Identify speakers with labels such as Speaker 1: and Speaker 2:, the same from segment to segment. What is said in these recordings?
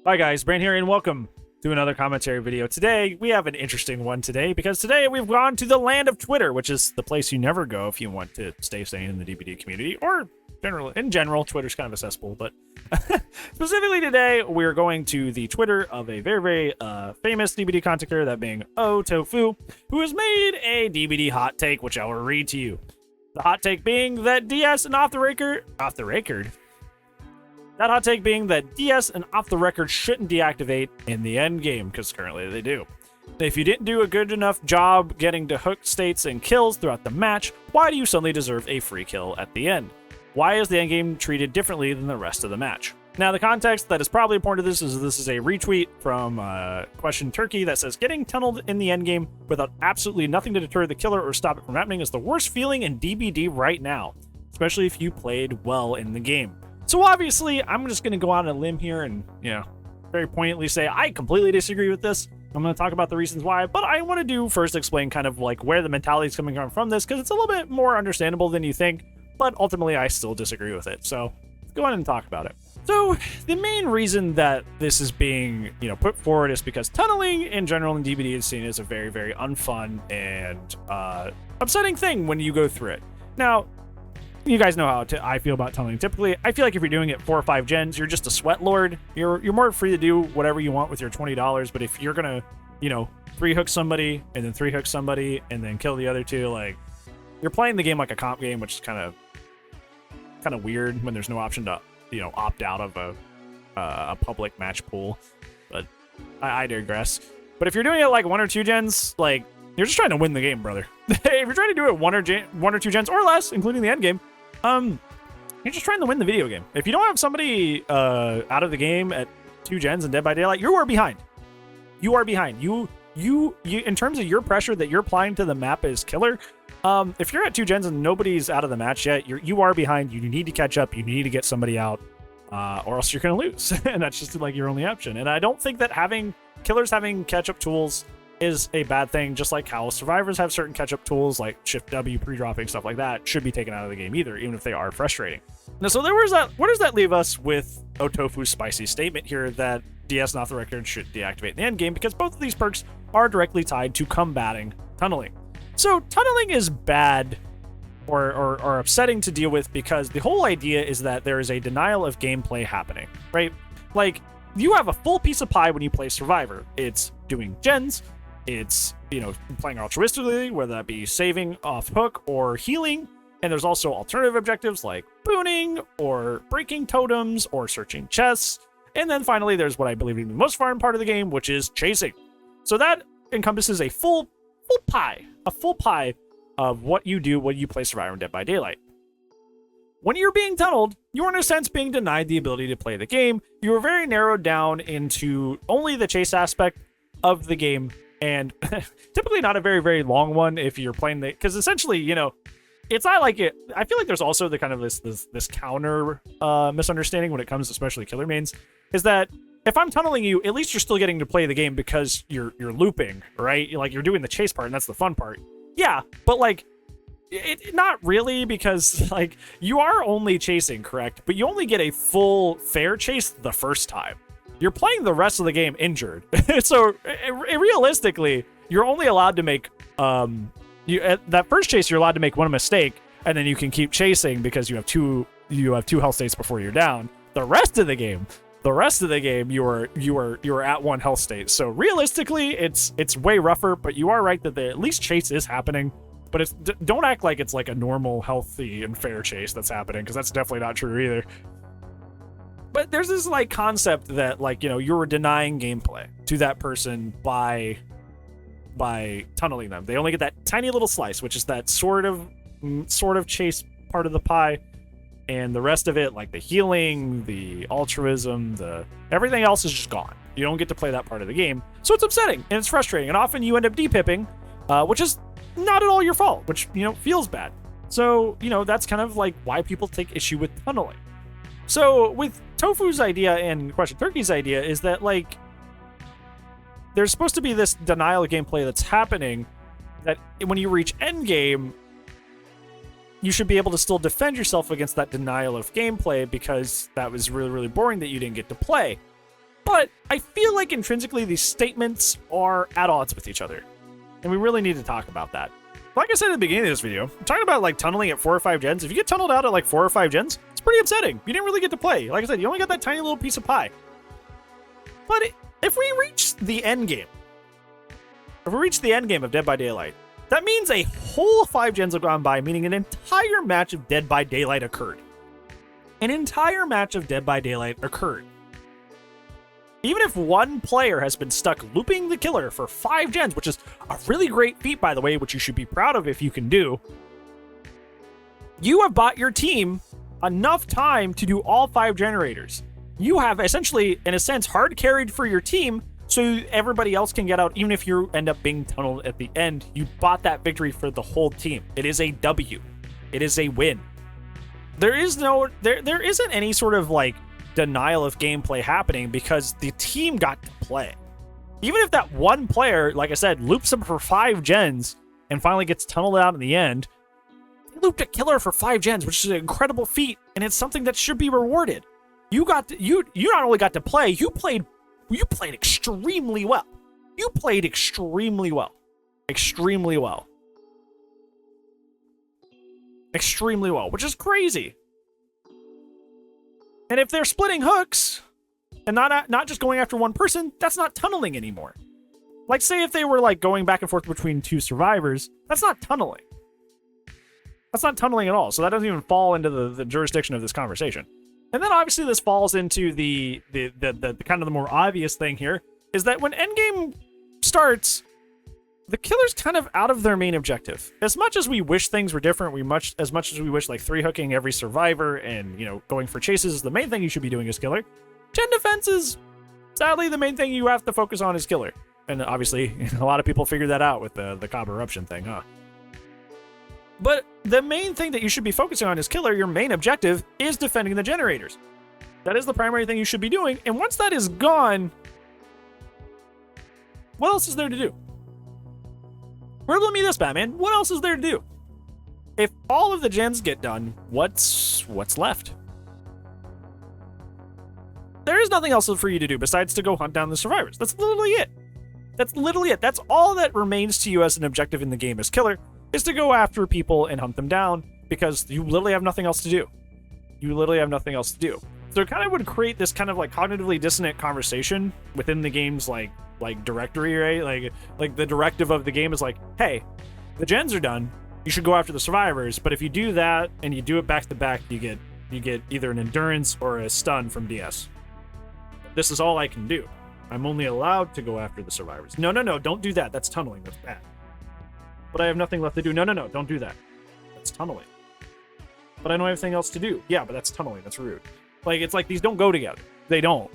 Speaker 1: Hi guys, Brand here and welcome to another commentary video. Today, we have an interesting one today because today we've gone to the land of Twitter, which is the place you never go if you want to stay sane in the DBD community, or in general, Twitter's kind of a cesspool, but specifically today, we're going to the Twitter of a very famous DBD content creator, that being Tofu, who has made a DBD hot take, which I will read to you. The hot take being that DS and off the record, that hot take being that DS and off the record shouldn't deactivate in the end game, because currently they do. If you didn't do a good enough job getting to hook states and kills throughout the match, why do you suddenly deserve a free kill at the end? Why is the end game treated differently than the rest of the match? Now, the context that is probably important to this is a retweet from Question Turkey that says, getting tunneled in the end game without absolutely nothing to deter the killer or stop it from happening is the worst feeling in DBD right now, especially if you played well in the game. So obviously, I'm just going to go out on a limb here and, very poignantly say I completely disagree with this. I'm going to talk about the reasons why, but I want to first explain kind of like where the mentality is coming from this, because it's a little bit more understandable than you think, but ultimately I still disagree with it. So let's go ahead and talk about it. So the main reason that this is being, put forward is because tunneling in general in DBD is seen as a very unfun and upsetting thing when you go through it. Now, you guys know how I feel about tunneling. Typically, I feel like if you're doing it 4 or 5 gens, you're just a sweat lord. You're more free to do whatever you want with your $20. But if you're gonna, 3 hook somebody and then 3 hook somebody and then kill the other 2, like, you're playing the game like a comp game, which is kind of weird when there's no option to opt out of a public match pool. But I digress. But if you're doing it like 1 or 2 gens, like, you're just trying to win the game, brother. If you're trying to do it 1 or 2 gens or less, including the end game, you're just trying to win the video game. If you don't have somebody out of the game at 2 gens and Dead by Daylight, you are behind. You are behind. You in terms of your pressure that you're applying to the map is killer. If you're at 2 gens and nobody's out of the match yet, you are behind. You need to catch up. You need to get somebody out, or else you're gonna lose. And that's just like your only option. And I don't think that killers having catch-up tools is a bad thing, just like how survivors have certain catch-up tools like Shift W, pre-dropping, stuff like that should be taken out of the game either, even if they are frustrating. Now, so where does that leave us with Otofu's spicy statement here that DS and off the record should deactivate in the end game, because both of these perks are directly tied to combating tunneling. So tunneling is bad or upsetting to deal with because the whole idea is that there is a denial of gameplay happening, right? Like, you have a full piece of pie when you play Survivor. It's doing gens, it's, playing altruistically, whether that be saving off hook or healing. And there's also alternative objectives like booning or breaking totems or searching chests. And then finally, there's what I believe is the most fun part of the game, which is chasing. So that encompasses a full pie of what you do when you play Survivor and Dead by Daylight. When you're being tunneled, you're in a sense being denied the ability to play the game. You are very narrowed down into only the chase aspect of the game, and typically not a very long one if you're playing because essentially, it's not like it. I feel like there's also the kind of this counter misunderstanding when it comes to especially killer mains, is that if I'm tunneling you, at least you're still getting to play the game because you're looping, right? You're doing the chase part, and that's the fun part. Yeah, but like, not really, because like, you are only chasing, correct? But you only get a full fair chase the first time. You're playing the rest of the game injured. So realistically, you're only allowed to make at that first chase, you're allowed to make one mistake, and then you can keep chasing because you have two health states before you're down. The rest of the game, you are at 1 health state. So realistically, it's way rougher, but you are right that at least chase is happening. But don't act like it's like a normal, healthy, and fair chase that's happening, because that's definitely not true either. But there's this like concept that like, you're denying gameplay to that person by tunneling them. They only get that tiny little slice, which is that sort of chase part of the pie, and the rest of it, like the healing, the altruism, everything else is just gone. You don't get to play that part of the game. So it's upsetting and it's frustrating, and often you end up depipping, which is not at all your fault, which, feels bad. So, that's kind of like why people take issue with tunneling. So with Tofu's idea and Question Turkey's idea is that, like, there's supposed to be this denial of gameplay that's happening, that when you reach endgame, you should be able to still defend yourself against that denial of gameplay because that was really boring that you didn't get to play. But I feel like intrinsically these statements are at odds with each other. And we really need to talk about that. Like I said at the beginning of this video, I'm talking about like tunneling at 4 or 5 gens. If you get tunneled out at like 4 or 5 gens, it's pretty upsetting. You didn't really get to play. Like I said, you only got that tiny little piece of pie. But if we reach the end game, if we reach the end game of Dead by Daylight, that means a whole 5 gens have gone by, meaning an entire match of Dead by Daylight occurred. An entire match of Dead by Daylight occurred. Even if one player has been stuck looping the killer for 5 gens, which is a really great feat, by the way, which you should be proud of if you can do, you have bought your team enough time to do all 5 generators. You have essentially, in a sense, hard carried for your team so everybody else can get out, even if you end up being tunneled at the end. You bought that victory for the whole team. It is a W. It is a win. There isn't any sort of like denial of gameplay happening because the team got to play. Even if that one player, like I said, loops him for 5 gens and finally gets tunneled out in the end, he looped a killer for 5 gens, which is an incredible feat, and it's something that should be rewarded. You not only got to play, you played extremely well. You played extremely well. Extremely well. Extremely well, which is crazy. And if they're splitting hooks and not just going after one person, that's not tunneling anymore. Like, say if they were like going back and forth between 2 survivors, that's not tunneling. That's not tunneling at all. So that doesn't even fall into the jurisdiction of this conversation. And then obviously this falls into the kind of the more obvious thing here is that when endgame starts, the killer's kind of out of their main objective. As much as we wish things were different, as much as we wish like 3-hooking every survivor and, you know, going for chases is the main thing you should be doing as killer, gen defense is sadly the main thing you have to focus on as killer. And obviously a lot of people figured that out with the Cobb eruption thing, huh? But the main thing that you should be focusing on as killer, your main objective, is defending the generators. That is the primary thing you should be doing. And once that is gone, what else is there to do? Riddle me this, Batman. What else is there to do? If all of the gens get done, what's left? There is nothing else for you to do besides to go hunt down the survivors. That's literally it. That's literally it. That's all that remains to you as an objective in the game as killer, is to go after people and hunt them down, because you literally have nothing else to do. You literally have nothing else to do. So it kind of would create this kind of like cognitively dissonant conversation within the game's like directory, right? Like the directive of the game is like, hey, the gens are done, you should go after the survivors, but if you do that and you do it back to back, you get either an endurance or a stun from DS. This is all I can do. I'm only allowed to go after the survivors. No, don't do that. That's tunneling. That's bad. But I have nothing left to do. No, don't do that. That's tunneling. But I don't have anything else to do. Yeah, but that's tunneling. That's rude. Like, it's like these don't go together. They don't.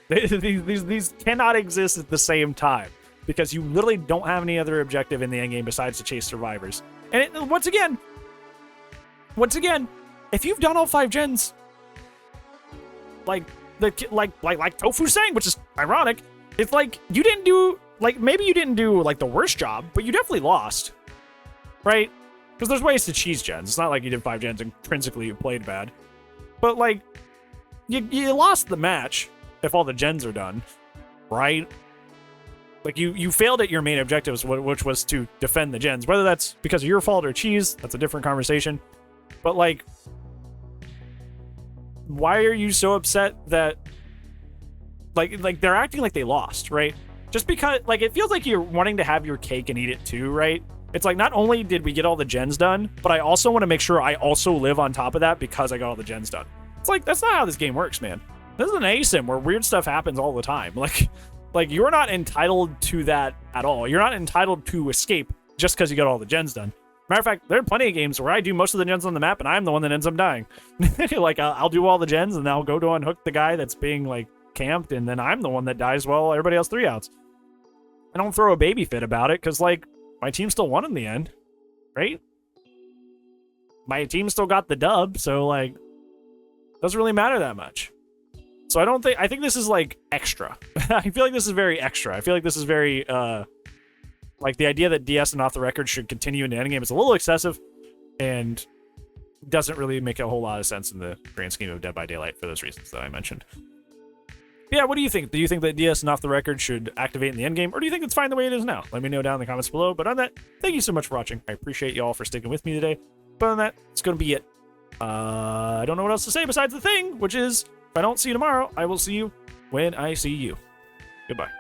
Speaker 1: These cannot exist at the same time, because you literally don't have any other objective in the endgame besides to chase survivors. And once again, if you've done all 5 gens, like Tofu saying, which is ironic, it's like you didn't do, like, maybe you didn't do like the worst job, but you definitely lost, right? Because there's ways to cheese gens. It's not like you did 5 gens and intrinsically you played bad, but like you lost the match if all the gens are done, right? Like you failed at your main objectives, which was to defend the gens. Whether that's because of your fault or cheese, that's a different conversation. But like, why are you so upset that like they're acting like they lost, right? Just because, like, it feels like you're wanting to have your cake and eat it too, right? It's like, not only did we get all the gens done, but I also want to make sure I also live on top of that because I got all the gens done. It's like, that's not how this game works, man. This is an ASIM where weird stuff happens all the time. Like you're not entitled to that at all. You're not entitled to escape just because you got all the gens done. Matter of fact, there are plenty of games where I do most of the gens on the map and I'm the one that ends up dying. Like, I'll do all the gens and I'll go to unhook the guy that's being like camped, and then I'm the one that dies while everybody else 3 outs. I don't throw a baby fit about it because, like, my team still won in the end, right? My team still got the dub, so, like, doesn't really matter that much. So I think this is, like, extra. I feel like this is very extra. I feel like this is very, like, the idea that DS and Off the Record should continue in the endgame is a little excessive and doesn't really make a whole lot of sense in the grand scheme of Dead by Daylight for those reasons that I mentioned. Yeah, what do you think? Do you think that DS and Off the Record should activate in the endgame, or do you think it's fine the way it is now? Let me know down in the comments below. But on that, thank you so much for watching. I appreciate you all for sticking with me today. But on that, it's going to be it. I don't know what else to say besides the thing, which is, if I don't see you tomorrow, I will see you when I see you. Goodbye.